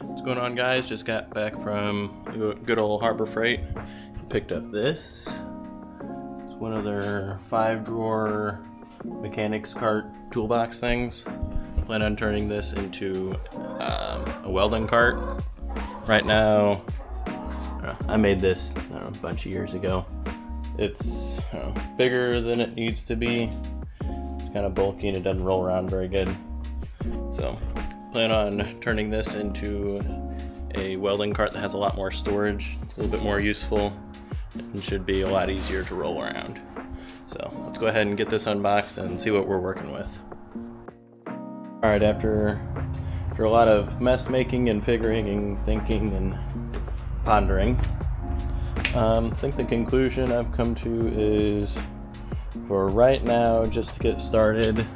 What's going on, guys? Just got back from good old Harbor Freight. Picked up this. It's one of their 5-drawer mechanics cart toolbox things. Plan on turning this into a welding cart. Right now, I made this a bunch of years ago. It's bigger than it needs to be. It's kind of bulky and it doesn't roll around very good. So plan on turning this into a welding cart that has a lot more storage, a little bit more useful, and should be a lot easier to roll around. So let's go ahead and get this unboxed and see what we're working with. Alright, after a lot of mess making and figuring and thinking and pondering, I think the conclusion I've come to is, for right now, just to get started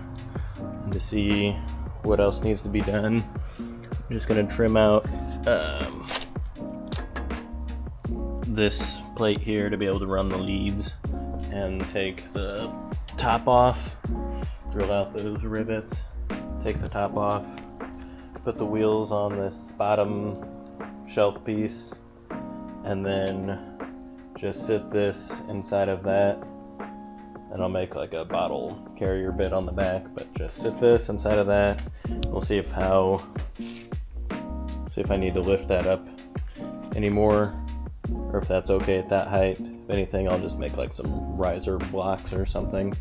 and to see what else needs to be done, I'm just going to trim out this plate here to be able to run the leads, and take the top off, drill out those rivets, take the top off, put the wheels on this bottom shelf piece, and then just sit this inside of that, and I'll make like a bottle carrier bit on the back, but just sit this inside of that. We'll see if I need to lift that up anymore, or if that's okay at that height. If anything, I'll just make like some riser blocks or something.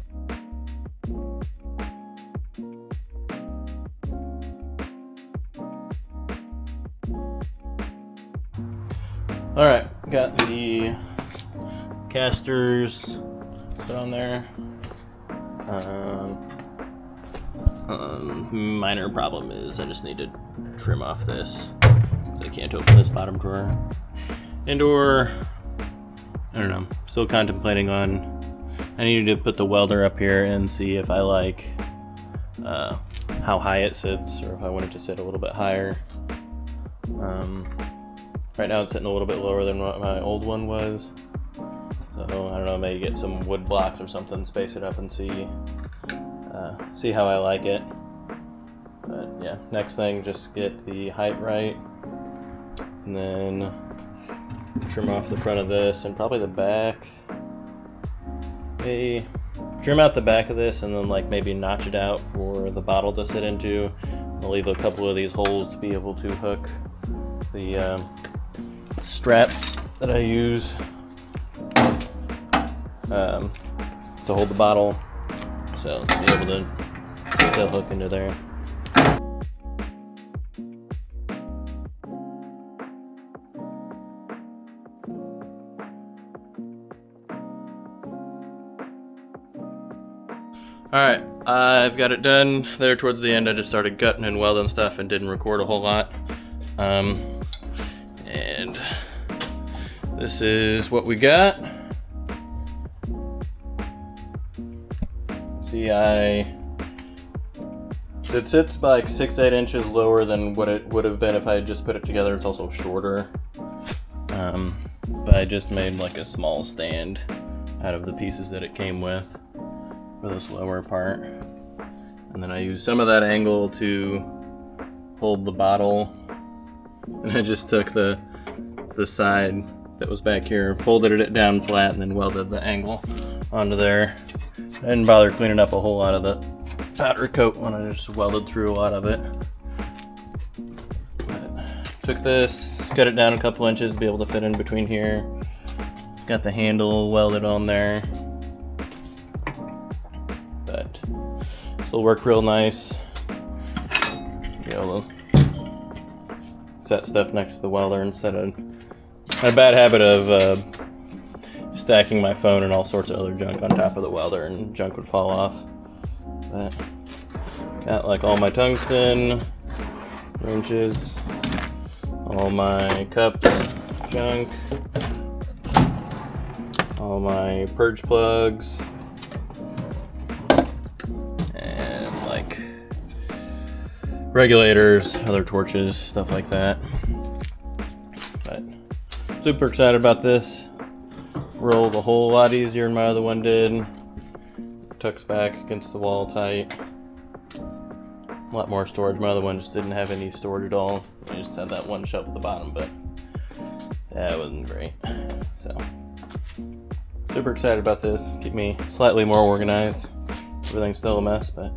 Alright, got the casters put on there. Minor problem is I just need to trim off this, because I can't open this bottom drawer. And/or, I don't know, still contemplating on, I need to put the welder up here and see if I like how high it sits, or if I want it to sit a little bit higher. Right now it's sitting a little bit lower than what my old one was. So I don't know, maybe get some wood blocks or something, space it up and see how I like it. But yeah, next thing, just get the height right, and then trim off the front of this and probably the back. Trim out the back of this and then like maybe notch it out for the bottle to sit into. I'll leave a couple of these holes to be able to hook the strap that I use to hold the bottle, so to be able to still hook into there. Alright, I've got it done. There towards the end I just started cutting and welding stuff and didn't record a whole lot. And this is what we got. See, it sits like 6-8 inches lower than what it would have been if I had just put it together. It's also shorter. But I just made like a small stand out of the pieces that it came with for this lower part. And then I used some of that angle to hold the bottle. And I just took the side that was back here, folded it down flat, and then welded the angle onto there. I didn't bother cleaning up a whole lot of the powder coat when I just welded through a lot of it. But took this, cut it down a couple inches to be able to fit in between here. Got the handle welded on there. But this will work real nice. Be able to set stuff next to the welder instead of, I had a bad habit of stacking my phone and all sorts of other junk on top of the welder, and junk would fall off. But got like all my tungsten wrenches, all my cups, junk, all my purge plugs, and like regulators, other torches, stuff like that. But super excited about this. Rolled a whole lot easier than my other one did. Tucks back against the wall tight. A lot more storage. My other one just didn't have any storage at all. I just had that one shelf at the bottom, but that wasn't great. So super excited about this. Keep me slightly more organized. Everything's still a mess, but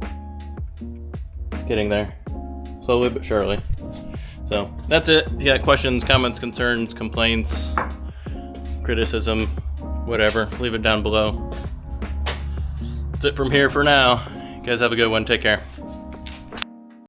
getting there slowly but surely. So that's it. If you got questions, comments, concerns, complaints, criticism, whatever, leave it down below. That's it from here for now. You guys have a good one. Take care.